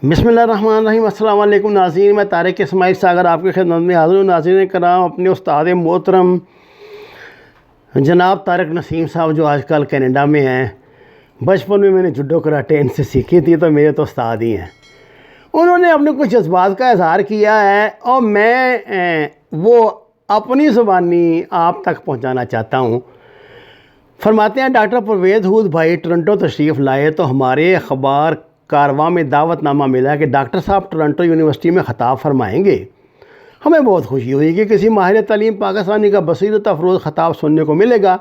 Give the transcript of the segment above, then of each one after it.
بسم اللہ الرحمن الرحیم۔ السلام علیکم ناظرین، میں طارق اسماعیل ساگر آپ کی خدمت میں حاضر ہوں۔ ناظرین کرام، اپنے استاد محترم جناب طارق نسیم صاحب جو آج کل کینیڈا میں ہیں، بچپن میں نے جوڈو کراٹے ان سے سیکھی تھی، تو میرے تو استاد ہی ہیں۔ انہوں نے اپنے کچھ جذبات کا اظہار کیا ہے اور میں وہ اپنی زبانی آپ تک پہنچانا چاہتا ہوں۔ فرماتے ہیں ڈاکٹر پرویز ہود بھائی ٹورنٹو تشریف لائے تو ہمارے اخبار کارواں میں دعوت نامہ ملا کہ ڈاکٹر صاحب ٹورنٹو یونیورسٹی میں خطاب فرمائیں گے۔ ہمیں بہت خوشی ہوئی کہ کسی ماہر تعلیم پاکستانی کا بصیرت افروز خطاب سننے کو ملے گا۔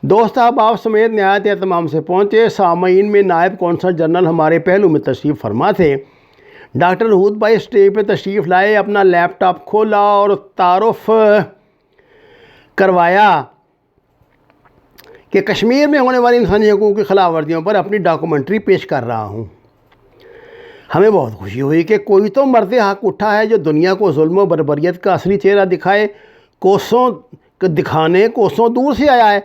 دوست احباب سمیت نہایت اہتمام سے پہنچے۔ سامعین میں نائب کونسل جنرل ہمارے پہلو میں تشریف فرما تھے۔ ڈاکٹر ہود بھائی اسٹیج پہ تشریف لائے، اپنا لیپ ٹاپ کھولا اور تعارف کروایا کہ کشمیر میں ہونے والی انسانی حقوق کی خلاف ورزیوں پر اپنی ڈاکومنٹری پیش کر رہا ہوں۔ ہمیں بہت خوشی ہوئی کہ کوئی تو مرد حق اٹھا ہے جو دنیا کو ظلم و بربریت کا اصلی چہرہ دکھائے، کوسوں دور سے آیا ہے۔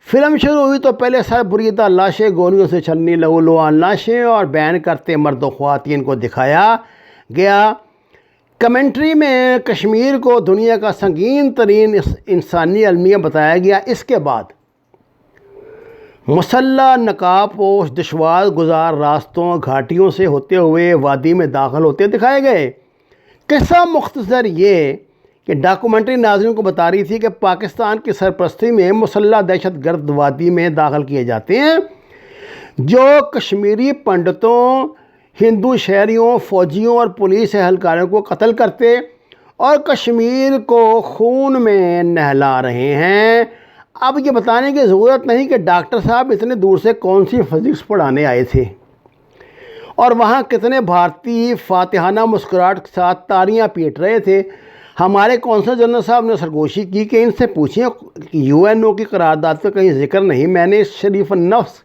فلم شروع ہوئی تو پہلے سر بریدہ لاشیں، گولیوں سے چھلنی لہولہان لاشیں اور بیان کرتے مرد و خواتین کو دکھایا گیا۔ کمنٹری میں کشمیر کو دنیا کا سنگین ترین انسانی المیہ بتایا گیا۔ اس کے بعد مسلح نقاب پوش دشوار گزار راستوں گھاٹیوں سے ہوتے ہوئے وادی میں داخل ہوتے دکھائے گئے۔ قصہ مختصر یہ کہ ڈاکومنٹری ناظرین کو بتا رہی تھی کہ پاکستان کی سرپرستی میں مسلح دہشت گرد وادی میں داخل کیے جاتے ہیں جو کشمیری پنڈتوں، ہندو شہریوں، فوجیوں اور پولیس اہلکاروں کو قتل کرتے اور کشمیر کو خون میں نہلا رہے ہیں۔ اب یہ بتانے کی ضرورت نہیں کہ ڈاکٹر صاحب اتنے دور سے کون سی فزکس پڑھانے آئے تھے اور وہاں کتنے بھارتی فاتحانہ مسکراہٹ کے ساتھ تالیاں پیٹ رہے تھے۔ ہمارے کونسل جنرل صاحب نے سرگوشی کی کہ ان سے پوچھیں UNO کی قرارداد کا کہیں ذکر نہیں۔ میں نے اس شریف النفس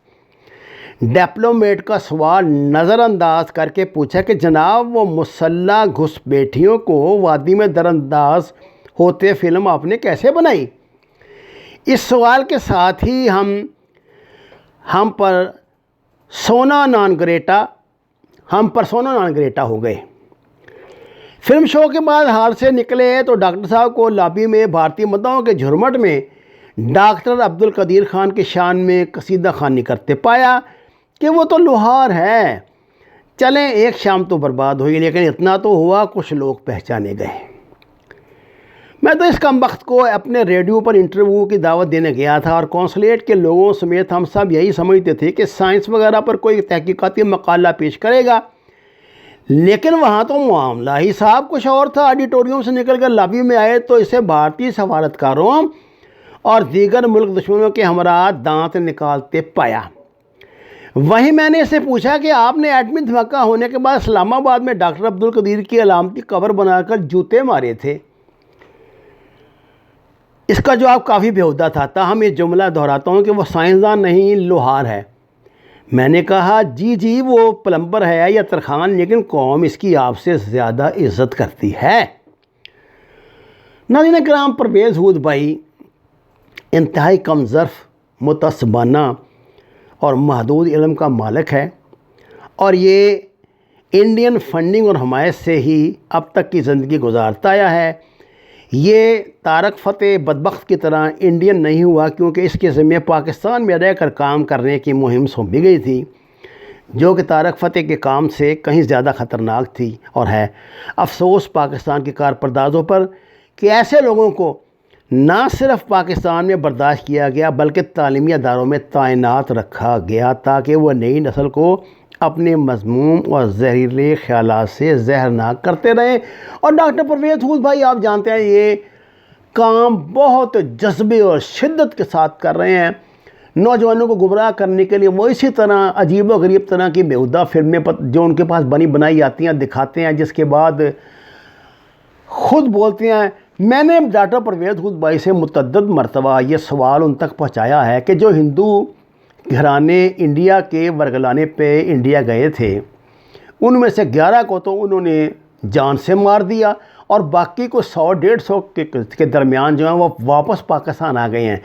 ڈپلومیٹ کا سوال نظر انداز کر کے پوچھا کہ جناب وہ مسلح گھس بیٹھیوں کو وادی میں در انداز ہوتے فلم آپ نے کیسے بنائی؟ اس سوال کے ساتھ ہی ہم پر سونا نان گریٹا ہو گئے۔ فلم شو کے بعد ہال سے نکلے تو ڈاکٹر صاحب کو لابی میں بھارتی مداحوں کے جھرمٹ میں ڈاکٹر عبدالقدیر خان کی شان میں قصیدہ خوانی کرتے پایا کہ وہ تو لوہار ہے۔ چلیں ایک شام تو برباد ہوئی، لیکن اتنا تو ہوا کچھ لوگ پہچانے گئے۔ میں تو اس کمبخت کو اپنے ریڈیو پر انٹرویو کی دعوت دینے گیا تھا اور کونسلیٹ کے لوگوں سمیت ہم سب یہی سمجھتے تھے کہ سائنس وغیرہ پر کوئی تحقیقاتی مقالہ پیش کرے گا، لیکن وہاں تو معاملہ ہی صاحب کچھ اور تھا۔ آڈیٹوریم سے نکل کر لابی میں آئے تو اسے بھارتی سفارتکاروں اور دیگر ملک دشمنوں کے ہمراہ دانت نکالتے پایا۔ وہیں میں نے اسے پوچھا کہ آپ نے ایٹمی دھماکہ ہونے کے بعد اسلام آباد میں ڈاکٹر عبدالقدیر کی علامتی قبر بنا کر جوتے مارے تھے۔ اس کا جواب کافی بیہودہ تھا، تاہم یہ جملہ دہراتا ہوں کہ وہ سائنسدان نہیں لوہار ہے۔ میں نے کہا جی وہ پلمبر ہے یا ترخان، لیکن قوم اس کی آپ سے زیادہ عزت کرتی ہے۔ ناظرین کرام، پرویز ہود بھائی انتہائی کم ظرف، متعصبانہ اور محدود علم کا مالک ہے اور یہ انڈین فنڈنگ اور حمایت سے ہی اب تک کی زندگی گزارتا آیا ہے۔ یہ طارق فتح بدبخت کی طرح انڈین نہیں ہوا کیونکہ اس کے ذمہ پاکستان میں رہ کر کام کرنے کی مہم سونپی گئی تھی، جو کہ طارق فتح کے کام سے کہیں زیادہ خطرناک تھی اور ہے۔ افسوس پاکستان کے کارپردازوں پر کہ ایسے لوگوں کو نہ صرف پاکستان میں برداشت کیا گیا بلکہ تعلیمی اداروں میں تعینات رکھا گیا تاکہ وہ نئی نسل کو اپنے مذموم اور زہریلے خیالات سے زہرناک کرتے رہیں۔ اور ڈاکٹر پرویز ہود بھائی آپ جانتے ہیں یہ کام بہت جذبے اور شدت کے ساتھ کر رہے ہیں۔ نوجوانوں کو گمراہ کرنے کے لیے وہ اسی طرح عجیب و غریب طرح کی بیہودہ فلمیں جو ان کے پاس بنائی جاتی ہیں دکھاتے ہیں، جس کے بعد خود بولتے ہیں۔ میں نے ڈاکٹر پرویز ہود بھائی سے متعدد مرتبہ یہ سوال ان تک پہنچایا ہے کہ جو ہندو گھرانے انڈیا کے ورگلانے پہ انڈیا گئے تھے، ان میں سے 11 کو تو انہوں نے جان سے مار دیا اور باقی کو 100-150 کے درمیان جو ہیں وہ واپس پاکستان آ گئے ہیں۔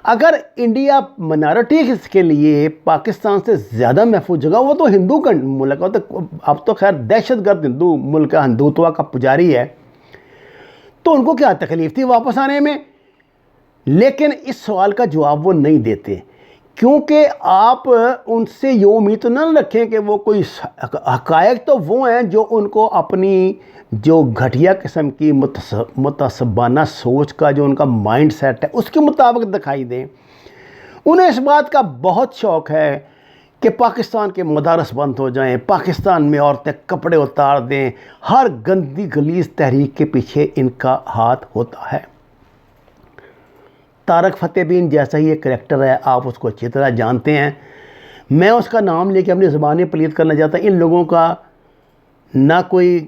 اگر انڈیا منارٹی کے لیے پاکستان سے زیادہ محفوظ جگہ، وہ تو ہندو کا ملک ہے، اب تو خیر دہشت گرد ہندو ملک کا ہندوتوا کا پجاری ہے، تو ان کو کیا تکلیف تھی واپس آنے میں؟ لیکن اس سوال کا جواب وہ نہیں دیتے، کیونکہ آپ ان سے یہ امید تو نہ رکھیں کہ وہ کوئی حقائق تو وہ ہیں جو ان کو اپنی جو گھٹیا قسم کی متعصبانہ سوچ کا جو ان کا مائنڈ سیٹ ہے اس کے مطابق دکھائی دیں۔ انہیں اس بات کا بہت شوق ہے کہ پاکستان کے مدارس بند ہو جائیں، پاکستان میں عورتیں کپڑے اتار دیں، ہر گندی غلیظ تحریک کے پیچھے ان کا ہاتھ ہوتا ہے۔ طارق فتح بین جیسا ہی ایک کریکٹر ہے، آپ اس کو اچھی طرح جانتے ہیں، میں اس کا نام لے کے اپنی زبانیں پلید کرنا چاہتا ہوں۔ ان لوگوں کا نہ کوئی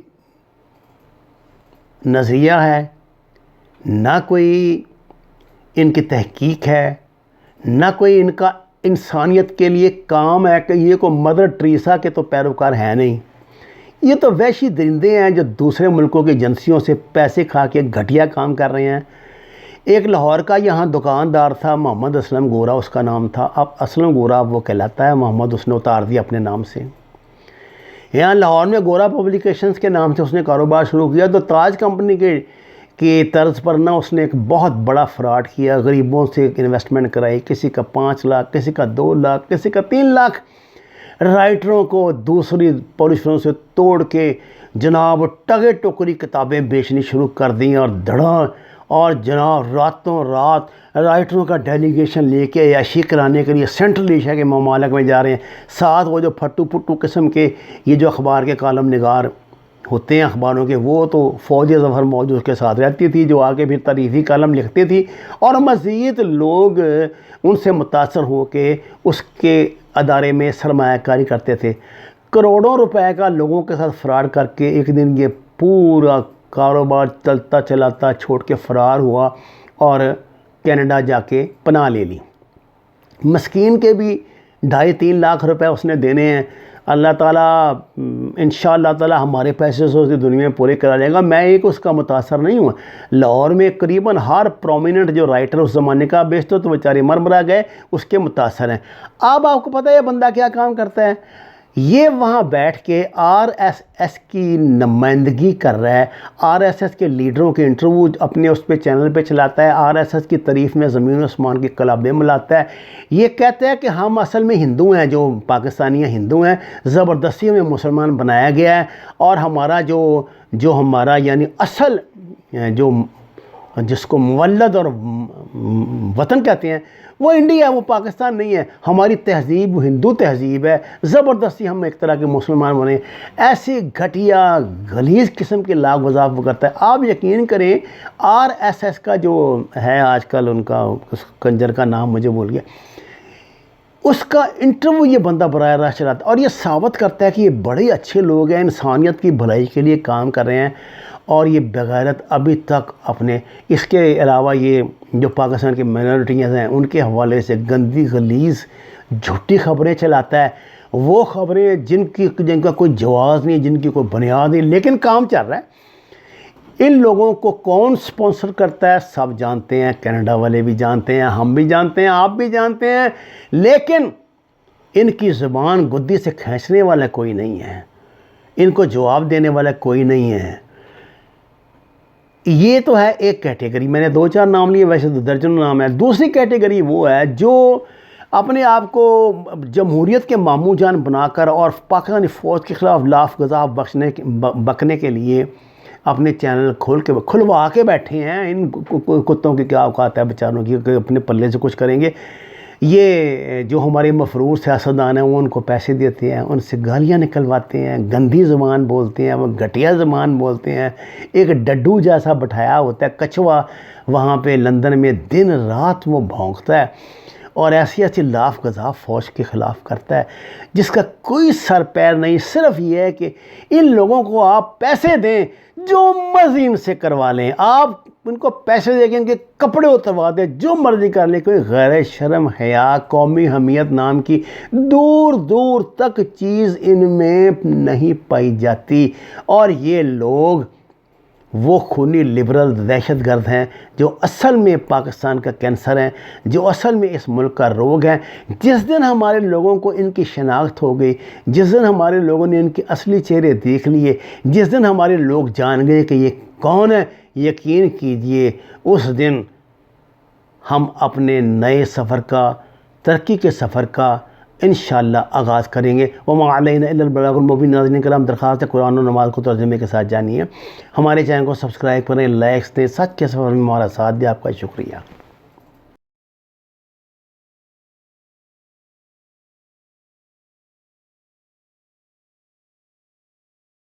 نظریہ ہے، نہ کوئی ان کی تحقیق ہے، نہ کوئی ان کا انسانیت کے لیے کام ہے، کہ یہ کوئی مدر ٹریسا کے تو پیروکار ہیں نہیں، یہ تو وحشی درندے ہیں جو دوسرے ملکوں کی ایجنسیوں سے پیسے کھا کے گھٹیا کام کر رہے ہیں۔ ایک لاہور کا یہاں دکاندار تھا محمد اسلم گورا اس کا نام تھا، اب اسلم گورا وہ کہلاتا ہے، محمد اس نے اتار دیا اپنے نام سے۔ یہاں لاہور میں گورا پبلیکیشنز کے نام سے اس نے کاروبار شروع کیا، تو تاج کمپنی کی طرز پر نہ اس نے ایک بہت بڑا فراڈ کیا، غریبوں سے انویسٹمنٹ کرائی، کسی کا 5 لاکھ، کسی کا 2 لاکھ، کسی کا 3 لاکھ، رائٹروں کو دوسری پبلشروں سے توڑ کے جناب ٹگے ٹوکری کتابیں بیچنی شروع کر دیں، اور دھڑا، اور جناب راتوں رات رائٹروں کا ڈیلیگیشن لے کے عیاشی کرانے کے لیے سینٹرل ایشیا کے ممالک میں جا رہے ہیں۔ ساتھ وہ جو پھٹو پھٹو قسم کے یہ جو اخبار کے کالم نگار ہوتے ہیں اخباروں کے، وہ تو فوج ظفر موجود اس کے ساتھ رہتی تھی، جو آگے پھر تاریخی کالم لکھتی تھی، اور مزید لوگ ان سے متاثر ہو کے اس کے ادارے میں سرمایہ کاری کرتے تھے۔ کروڑوں روپے کا لوگوں کے ساتھ فراڈ کر کے ایک دن یہ پورا کاروبار چلتا چلاتا چھوڑ کے فرار ہوا اور کینیڈا جا کے پناہ لے لی۔ مسکین کے بھی 2.5-3 لاکھ روپے اس نے دینے ہیں، اللہ تعالیٰ انشاءاللہ تعالیٰ ہمارے پیسے سے اسی دنیا میں پورے کرا لے گا۔ میں ایک اس کا متاثر نہیں ہوں، لاہور میں قریباً ہر پرومیننٹ جو رائٹر اس زمانے کا بیچتے تو بیچارے مرمرا گئے، اس کے متاثر ہیں۔ اب آپ کو پتہ ہے یہ بندہ کیا کام کرتا ہے؟ یہ وہاں بیٹھ کے آر ایس ایس کی نمائندگی کر رہا ہے، آر ایس ایس کے لیڈروں کے انٹرویو اپنے اس پہ چینل پہ چلاتا ہے، آر ایس ایس کی تعریف میں زمین و آسمان کی کلابیں ملاتا ہے، یہ کہتا ہے کہ ہم اصل میں ہندو ہیں، جو پاکستانی ہندو ہیں، زبردستی ہمیں مسلمان بنایا گیا ہے، اور ہمارا جو ہمارا یعنی اصل جو جس کو مولد اور وطن کہتے ہیں وہ انڈیا ہے، وہ پاکستان نہیں ہے، ہماری تہذیب ہندو تہذیب ہے، زبردستی ہم ایک طرح کے مسلمان بنے۔ ایسی گھٹیا غلیظ قسم کے لاگ وضاف کرتا ہے۔ آپ یقین کریں آر ایس ایس کا جو ہے آج کل ان کا اس کنجر کا نام مجھے بھول گیا، اس کا انٹرویو یہ بندہ براہ راست چلاتا ہے، اور یہ ثابت کرتا ہے کہ یہ بڑے اچھے لوگ ہیں، انسانیت کی بھلائی کے لیے کام کر رہے ہیں، اور یہ بغیرت ابھی تک اپنے اس کے علاوہ یہ جو پاکستان کی مائنورٹیز ہیں ان کے حوالے سے گندی غلیظ جھوٹی خبریں چلاتا ہے، وہ خبریں جن کا کوئی جواز نہیں، جن کی کوئی بنیاد نہیں، لیکن کام چل رہا ہے۔ ان لوگوں کو کون سپانسر کرتا ہے سب جانتے ہیں، کینیڈا والے بھی جانتے ہیں، ہم بھی جانتے ہیں، آپ بھی جانتے ہیں، لیکن ان کی زبان گدی سے کھینچنے والا کوئی نہیں ہے، ان کو جواب دینے والا کوئی نہیں ہے۔ یہ تو ہے ایک کیٹیگری، میں نے 2-4 نام لیے، ویسے تو درجنوں نام ہے۔ دوسری کیٹیگری وہ ہے جو اپنے آپ کو جمہوریت کے ماموں جان بنا کر اور پاکستانی فوج کے خلاف لاف گزاف بکنے کے لیے اپنے چینل کھلوا کے بیٹھے ہیں۔ ان کتوں کی کیا اوقات ہے بیچاروں کی کہ اپنے پلے سے کچھ کریں گے۔ یہ جو ہمارے مفرور سیاستدان ہیں وہ ان کو پیسے دیتے ہیں، ان سے گالیاں نکلواتے ہیں، گندی زبان بولتے ہیں، وہ گھٹیا زبان بولتے ہیں۔ ایک ڈڈو جیسا بٹھایا ہوتا ہے کچھوا وہاں پہ لندن میں، دن رات وہ بھونکتا ہے اور ایسی لاف گزاف فوج کے خلاف کرتا ہے جس کا کوئی سر پیر نہیں۔ صرف یہ ہے کہ ان لوگوں کو آپ پیسے دیں، جو مرضی ان سے کروا لیں، آپ ان کو پیسے دے کے ان کے کپڑے اتروا دیں، جو مرضی کر لیں، کوئی غیر شرم حیا قومی حمیت نام کی دور دور تک چیز ان میں نہیں پائی جاتی۔ اور یہ لوگ وہ خونی لبرل دہشت گرد ہیں جو اصل میں پاکستان کا کینسر ہیں، جو اصل میں اس ملک کا روگ ہے۔ جس دن ہمارے لوگوں کو ان کی شناخت ہو گئی، جس دن ہمارے لوگوں نے ان کے اصلی چہرے دیکھ لیے، جس دن ہمارے لوگ جان گئے کہ یہ کون ہے، یقین کیجئے اس دن ہم اپنے نئے سفر کا، ترقی کے سفر کا انشاءاللہ آغاز کریں گے۔ وما علینا الا البلاغ المبین۔ ناظرین کرام، درخواست ہے قرآن و نماز کو ترجمے کے ساتھ جانیے، ہمارے چینل کو سبسکرائب کریں، لائکس دیں، سچ کے سفر میں ہمارا ساتھ دیں۔ آپ کا شکریہ۔